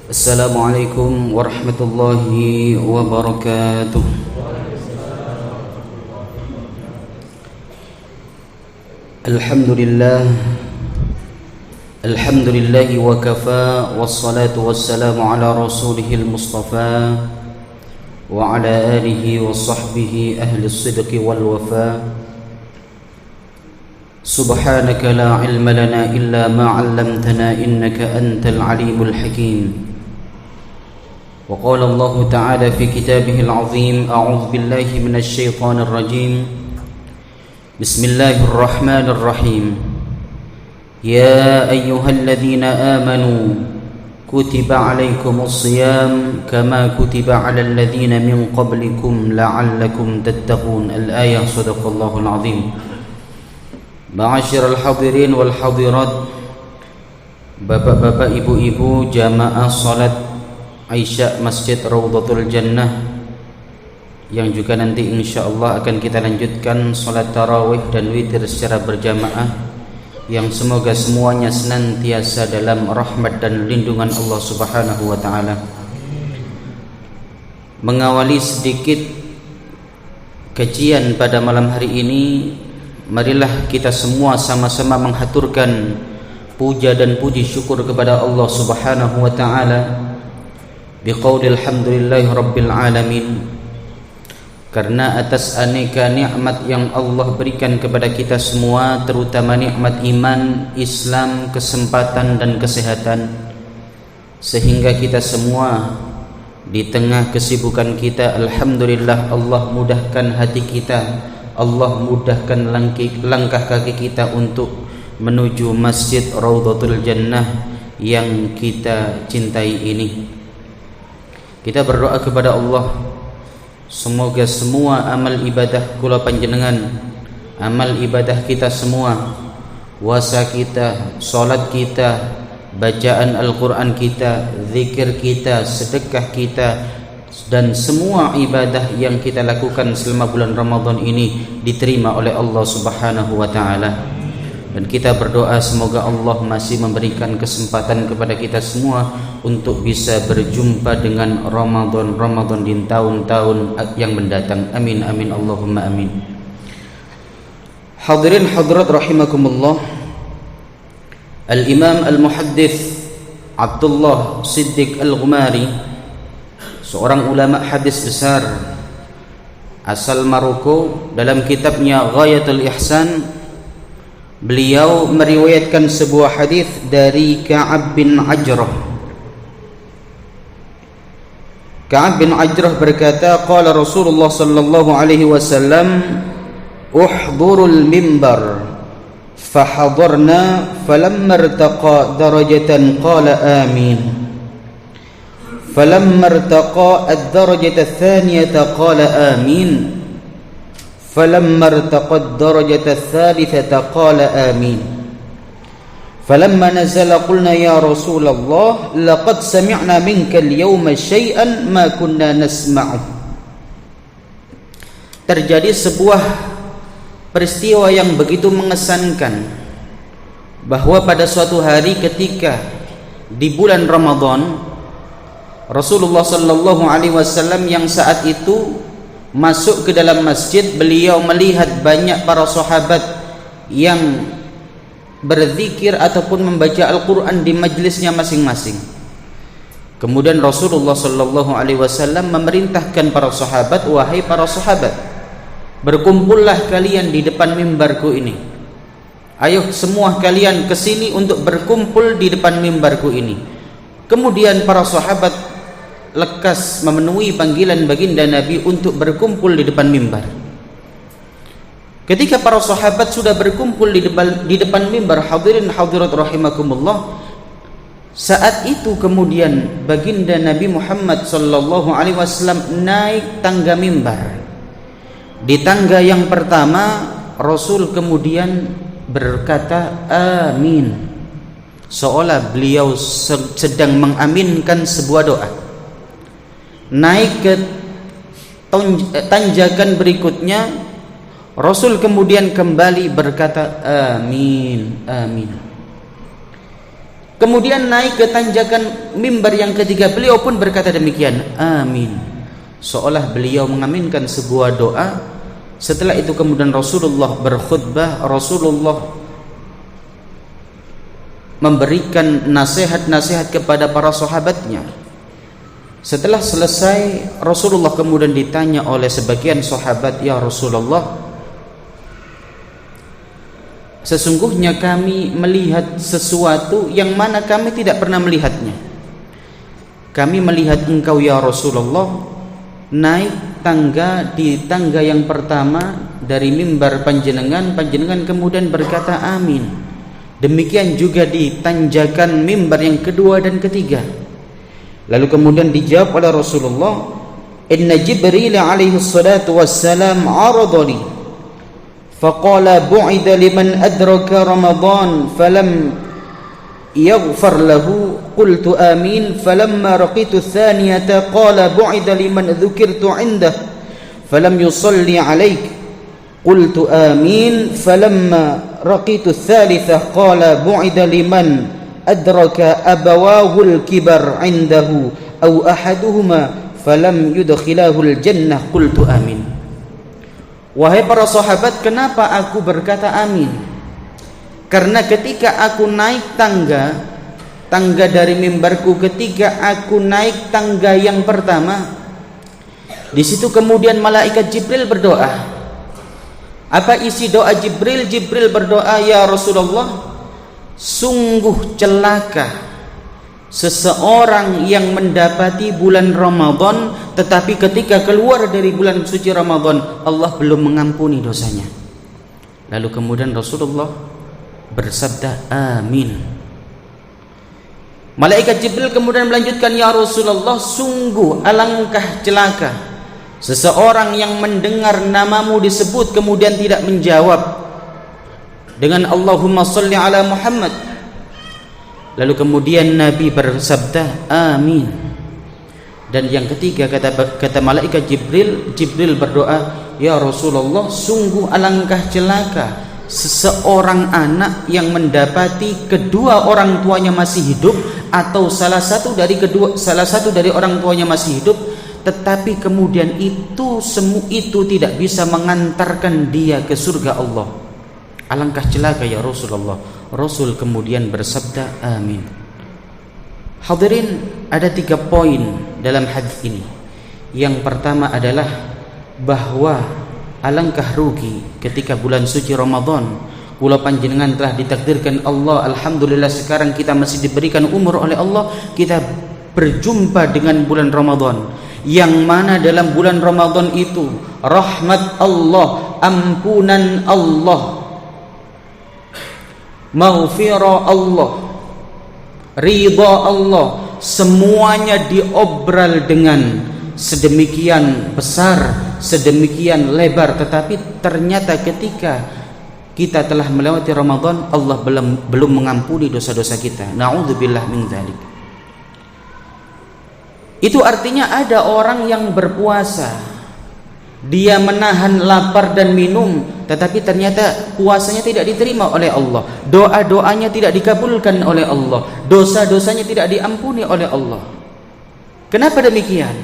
Assalamualaikum warahmatullahi wabarakatuh. Alhamdulillahi wa kafa, wassalatu wassalamu ala rasulihil mustafa wa ala alihi wa sahbihi ahli sidqi wal wafa. Subhanaka la ilma lana illa ma 'allamtana innaka antal alimul hakim. وقال الله تعالى في كتابه العظيم أعوذ بالله من الشيطان الرجيم بسم الله الرحمن الرحيم يا أيها الذين آمنوا كتب عليكم الصيام كما كتب على الذين من قبلكم لعلكم تتقون الآية صدق الله العظيم. Ma'asyiral hadirin wal hadirat, bapak-bapak, ibu-ibu, jamaah salat Aisyah Masjid Raudhatul Jannah yang juga nanti insyaallah akan kita lanjutkan salat tarawih dan witir secara berjamaah, yang semoga semuanya senantiasa dalam rahmat dan lindungan Allah Subhanahu wa taala. Mengawali sedikit kajian pada malam hari ini, marilah kita semua sama-sama menghaturkan puja dan puji syukur kepada Allah Subhanahu wa taala biqaulil hamdulillahi rabbil alamin, karena atas aneka nikmat yang Allah berikan kepada kita semua, terutama nikmat iman, Islam, kesempatan dan kesehatan, sehingga kita semua di tengah kesibukan kita, alhamdulillah Allah mudahkan hati kita, Allah mudahkan langkah kaki kita untuk menuju Masjid Raudhatul Jannah yang kita cintai ini. Kita berdoa kepada Allah, semoga semua amal ibadah kula panjenengan, amal ibadah kita semua, puasa kita, salat kita, bacaan Al-Quran kita, zikir kita, sedekah kita, dan semua ibadah yang kita lakukan selama bulan Ramadan ini diterima oleh Allah Subhanahu wa taala. Dan kita berdoa semoga Allah masih memberikan kesempatan kepada kita semua untuk bisa berjumpa dengan Ramadan di tahun-tahun yang mendatang. Amin amin Allahumma amin. Hadirin hadirat rahimakumullah, Al-Imam Al-Muhaddits Abdullah Siddiq Al-Ghumari, seorang ulama hadis besar asal Maroko, dalam kitabnya Ghayatul Ihsan, beliau meriwayatkan sebuah hadis dari Ka'ab bin Ajrah. Ka'ab bin Ajrah berkata, qala Rasulullah sallallahu alaihi wasallam, uhdurul mimbar, fahadarna falamma irtaqa darajatan qala amin, falamma irtaqa ad-darajata ath-thaniyata qala amin, فلما ارتقى الدرجة الثالثة قال آمين، فلما نزل قلنا يا رسول الله لقد سمعنا منك اليوم شيئا ما كنا نسمعه. Terjadi sebuah peristiwa yang begitu mengesankan, bahwa pada suatu hari ketika di bulan Ramadan, Rasulullah sallallahu alaihi wasallam yang saat itu masuk ke dalam masjid, beliau melihat banyak para sahabat yang berzikir ataupun membaca Al-Quran di majlisnya masing-masing. Kemudian Rasulullah sallallahu alaihi wasallam memerintahkan para sahabat, wahai para sahabat, berkumpullah kalian di depan mimbarku ini. Ayo semua kalian ke sini untuk berkumpul di depan mimbarku ini. Kemudian para sahabat lekas memenuhi panggilan baginda Nabi untuk berkumpul di depan mimbar. Ketika para sahabat sudah berkumpul di depan mimbar, hadirin hadirat rahimakumullah, saat itu kemudian baginda Nabi Muhammad sallallahu alaihi wasallam naik tangga mimbar. Di tangga yang pertama, Rasul kemudian berkata amin, seolah beliau sedang mengaminkan sebuah doa. Naik ke tanjakan berikutnya, Rasul kemudian kembali berkata amin, amin. Kemudian naik ke tanjakan mimbar yang ketiga, beliau pun berkata demikian, amin, seolah beliau mengaminkan sebuah doa. Setelah itu kemudian Rasulullah berkhutbah, Rasulullah memberikan nasihat-nasihat kepada para sahabatnya. Setelah selesai, Rasulullah kemudian ditanya oleh sebagian sahabat, ya Rasulullah, sesungguhnya kami melihat sesuatu yang mana kami tidak pernah melihatnya. Kami melihat engkau ya Rasulullah naik tangga, di tangga yang pertama dari mimbar panjenengan kemudian berkata amin. Demikian juga di tanjakan mimbar yang kedua dan ketiga. Lalu kemudian dijawab oleh Rasulullah, inna Jibril alaihi salatu wassalam aradali فقال بعد لمن أدرك رمضان فلم يغفر له قلت آمين فلما رقيت الثانية قال بعد لمن ذكرت عنده فلم يصلي عليك قلت آمين فلما رقيت الثالثة قال بعد لمن أدرك أبواه الكبر عنده أو أحدهما فلم يدخله الجنة قلت آمين. Wahai para sahabat, kenapa aku berkata amin? Karena ketika aku naik tangga dari mimbarku, ketika aku naik tangga yang pertama, di situ kemudian malaikat Jibril berdoa. Apa isi doa Jibril? Jibril berdoa, ya Rasulullah, sungguh celaka seseorang yang mendapati bulan Ramadan, tetapi ketika keluar dari bulan suci Ramadan Allah belum mengampuni dosanya. Lalu kemudian Rasulullah bersabda amin. Malaikat Jibril kemudian melanjutkan, ya Rasulullah, sungguh alangkah celaka seseorang yang mendengar namamu disebut kemudian tidak menjawab dengan Allahumma sholli ala Muhammad. Lalu kemudian Nabi bersabda amin. Dan yang ketiga kata malaikat Jibril berdoa, ya Rasulullah, sungguh alangkah celaka seseorang anak yang mendapati kedua orang tuanya masih hidup, atau salah satu dari orang tuanya masih hidup, tetapi kemudian itu tidak bisa mengantarkan dia ke surga Allah. Alangkah celaka ya Rasulullah. Rasul kemudian bersabda amin. Hadirin, ada 3 poin dalam hadis ini. Yang pertama adalah bahwa alangkah rugi ketika bulan suci Ramadan kula panjenengan telah ditakdirkan Allah, alhamdulillah sekarang kita masih diberikan umur oleh Allah, kita berjumpa dengan bulan Ramadan, yang mana dalam bulan Ramadan itu rahmat Allah, ampunan Allah, maghfirah Allah, ridha Allah, semuanya diobral dengan sedemikian besar, sedemikian lebar. Tetapi ternyata ketika kita telah melewati Ramadan, Allah belum mengampuni dosa-dosa kita. Na'udzubillah min dzalik. Itu artinya ada orang yang berpuasa, dia menahan lapar dan minum, tetapi ternyata puasanya tidak diterima oleh Allah, doa-doanya tidak dikabulkan oleh Allah, dosa-dosanya tidak diampuni oleh Allah. Kenapa demikian?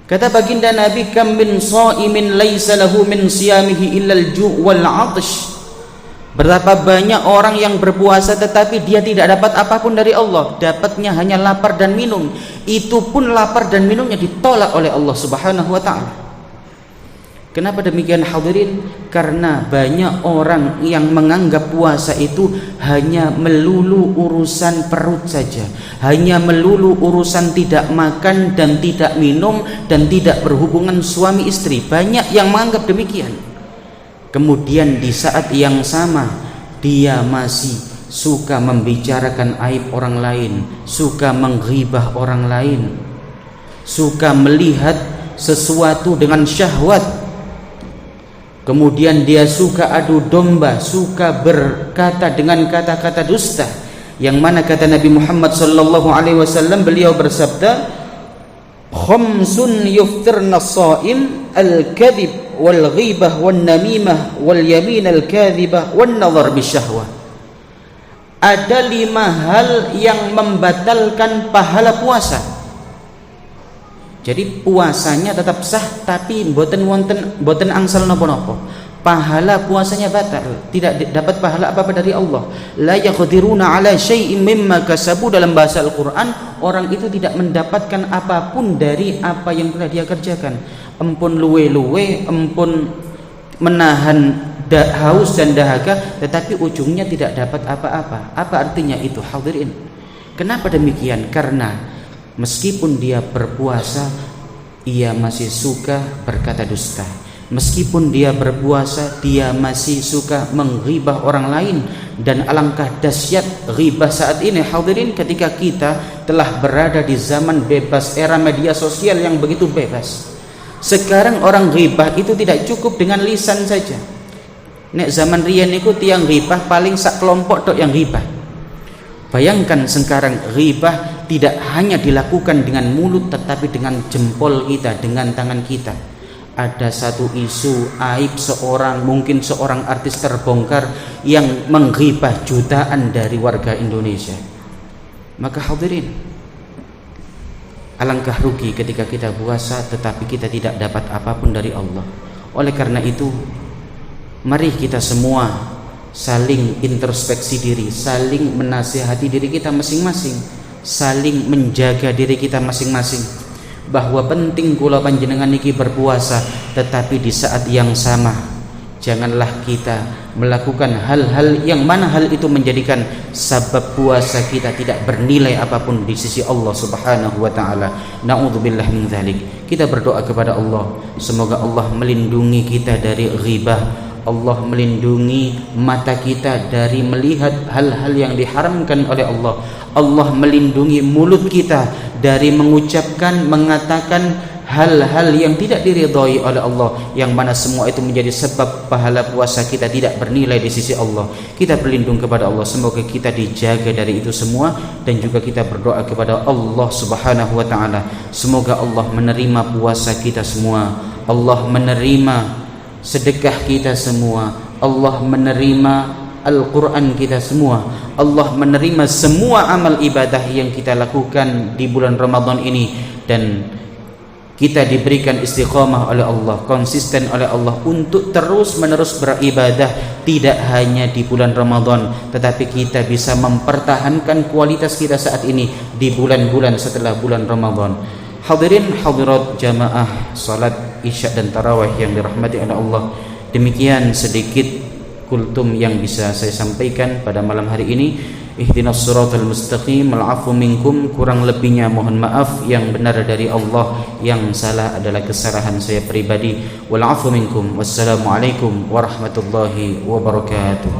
Kata baginda Nabi, kam min shaimin laisa lahu min siyamihi illa al-ju' wal 'atsh. Berapa banyak orang yang berpuasa tetapi dia tidak dapat apapun dari Allah, dapatnya hanya lapar dan minum. Itu pun lapar dan minumnya ditolak oleh Allah Subhanahu wa taala. Kenapa demikian hadirin? Karena banyak orang yang menganggap puasa itu hanya melulu urusan perut saja, hanya melulu urusan tidak makan dan tidak minum dan tidak berhubungan suami istri. Banyak yang menganggap demikian. Kemudian di saat yang sama dia masih suka membicarakan aib orang lain, suka menghibah orang lain, suka melihat sesuatu dengan syahwat. Kemudian dia suka adu domba, suka berkata dengan kata-kata dusta, yang mana kata Nabi Muhammad sallallahu alaihi wasallam, beliau bersabda, khamsun yuftirna as-shaim al-kadhib wal ghibah wan namimah wal yamin al-kadhibah wan nazar bisyahwah. ada 5 hal yang membatalkan pahala puasa. Jadi puasanya tetap sah tapi boten angsal napa-napa. Pahala puasanya batal, tidak dapat pahala apa-apa dari Allah. La yaqdiruna ala syai'in mimma kasabu, dalam bahasa Al-Qur'an, orang itu tidak mendapatkan apapun dari apa yang telah dia kerjakan. Empun luwe-luwe, empun menahan haus dan dahaga, tetapi ujungnya tidak dapat apa-apa. Apa artinya itu, hadirin? Kenapa demikian? Karena meskipun dia berpuasa, ia masih suka berkata dusta. Meskipun dia berpuasa, dia masih suka menghibah orang lain. Dan alangkah dahsyat ghibah saat ini, hadirin, ketika kita telah berada di zaman bebas, era media sosial yang begitu bebas. Sekarang orang ghibah itu tidak cukup dengan lisan saja. Nek zaman riyen niku tiang ghibah paling sak kelompok tok yang ghibah. Bayangkan sekarang ghibah tidak hanya dilakukan dengan mulut, tetapi dengan jempol kita, dengan tangan kita. Ada satu isu aib seorang, mungkin seorang artis terbongkar yang menghibah jutaan dari warga Indonesia. Maka hadirin, alangkah rugi ketika kita puasa tetapi kita tidak dapat apapun dari Allah. Oleh karena itu, mari kita semua saling introspeksi diri, saling menasihati diri kita masing-masing, saling menjaga diri kita masing-masing, bahwa penting kula panjenengan niki berpuasa, tetapi di saat yang sama janganlah kita melakukan hal-hal yang mana hal itu menjadikan sebab puasa kita tidak bernilai apapun di sisi Allah Subhanahu wa taala. Na'udzubillah min dzalik. Kita berdoa kepada Allah, semoga Allah melindungi kita dari ghibah, Allah melindungi mata kita dari melihat hal-hal yang diharamkan oleh Allah. Allah melindungi mulut kita dari mengucapkan, mengatakan hal-hal yang tidak diridhai oleh Allah, yang mana semua itu menjadi sebab pahala puasa kita tidak bernilai di sisi Allah. Kita berlindung kepada Allah, semoga kita dijaga dari itu semua, dan juga kita berdoa kepada Allah Subhanahu wa taala, semoga Allah menerima puasa kita semua, Allah menerima sedekah kita semua, Allah menerima Al-Quran kita semua, Allah menerima semua amal ibadah yang kita lakukan di bulan Ramadan ini, dan kita diberikan istiqamah oleh Allah, konsisten oleh Allah untuk terus menerus beribadah, tidak hanya di bulan Ramadan, tetapi kita bisa mempertahankan kualitas kita saat ini di bulan-bulan setelah bulan Ramadan. Hadirin hadirat jamaah salat isya dan tarawih yang dirahmati oleh Allah, demikian sedikit kultum yang bisa saya sampaikan pada malam hari ini. Ihdinas siratal mustaqim, al-'afwu minkum, kurang lebihnya mohon maaf, yang benar dari Allah, yang salah adalah kesalahan saya pribadi. Wal 'afwu minkum. Wassalamualaikum warahmatullahi wabarakatuh.